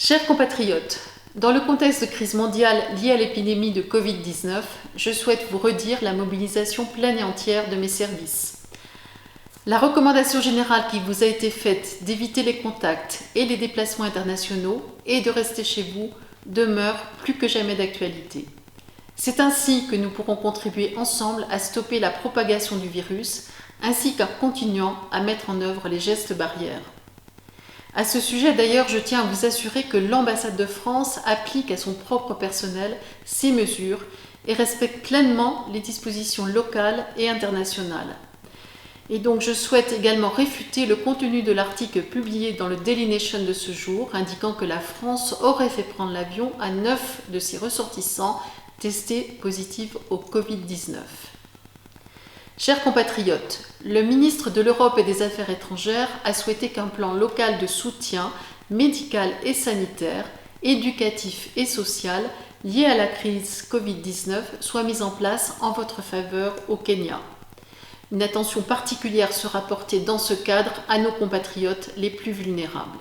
Chers compatriotes, dans le contexte de crise mondiale liée à l'épidémie de Covid-19, je souhaite vous redire la mobilisation pleine et entière de mes services. La recommandation générale qui vous a été faite d'éviter les contacts et les déplacements internationaux et de rester chez vous demeure plus que jamais d'actualité. C'est ainsi que nous pourrons contribuer ensemble à stopper la propagation du virus, ainsi qu'en continuant à mettre en œuvre les gestes barrières. À ce sujet d'ailleurs, je tiens à vous assurer que l'ambassade de France applique à son propre personnel ces mesures et respecte pleinement les dispositions locales et internationales. Et donc je souhaite également réfuter le contenu de l'article publié dans le Daily Nation de ce jour, indiquant que la France aurait fait prendre l'avion à 9 de ses ressortissants testés positifs au Covid-19. Chers compatriotes, le ministre de l'Europe et des Affaires étrangères a souhaité qu'un plan local de soutien médical et sanitaire, éducatif et social lié à la crise Covid-19 soit mis en place en votre faveur au Kenya. Une attention particulière sera portée dans ce cadre à nos compatriotes les plus vulnérables.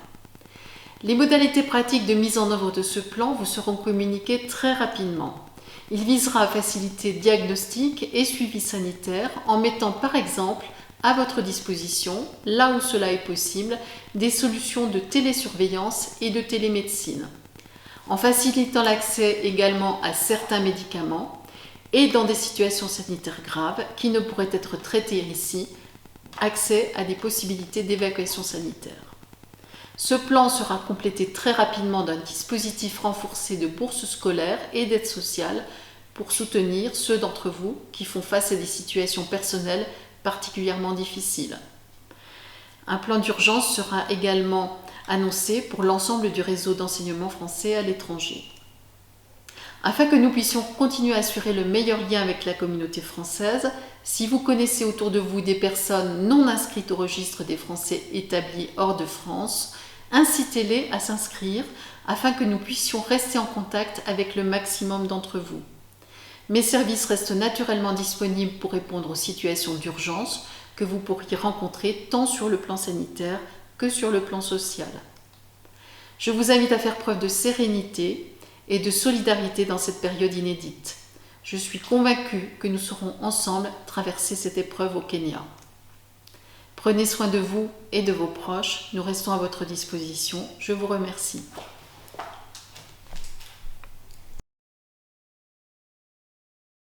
Les modalités pratiques de mise en œuvre de ce plan vous seront communiquées très rapidement. Il visera à faciliter diagnostic et suivi sanitaire en mettant par exemple à votre disposition, là où cela est possible, des solutions de télésurveillance et de télémédecine, en facilitant l'accès également à certains médicaments et dans des situations sanitaires graves qui ne pourraient être traitées ici, accès à des possibilités d'évacuation sanitaire. Ce plan sera complété très rapidement d'un dispositif renforcé de bourses scolaires et d'aide sociale pour soutenir ceux d'entre vous qui font face à des situations personnelles particulièrement difficiles. Un plan d'urgence sera également annoncé pour l'ensemble du réseau d'enseignement français à l'étranger. Afin que nous puissions continuer à assurer le meilleur lien avec la communauté française, si vous connaissez autour de vous des personnes non inscrites au registre des Français établis hors de France, incitez-les à s'inscrire afin que nous puissions rester en contact avec le maximum d'entre vous. Mes services restent naturellement disponibles pour répondre aux situations d'urgence que vous pourriez rencontrer tant sur le plan sanitaire que sur le plan social. Je vous invite à faire preuve de sérénité et de solidarité dans cette période inédite. Je suis convaincue que nous saurons ensemble traverser cette épreuve au Kenya. Prenez soin de vous et de vos proches. Nous restons à votre disposition. Je vous remercie.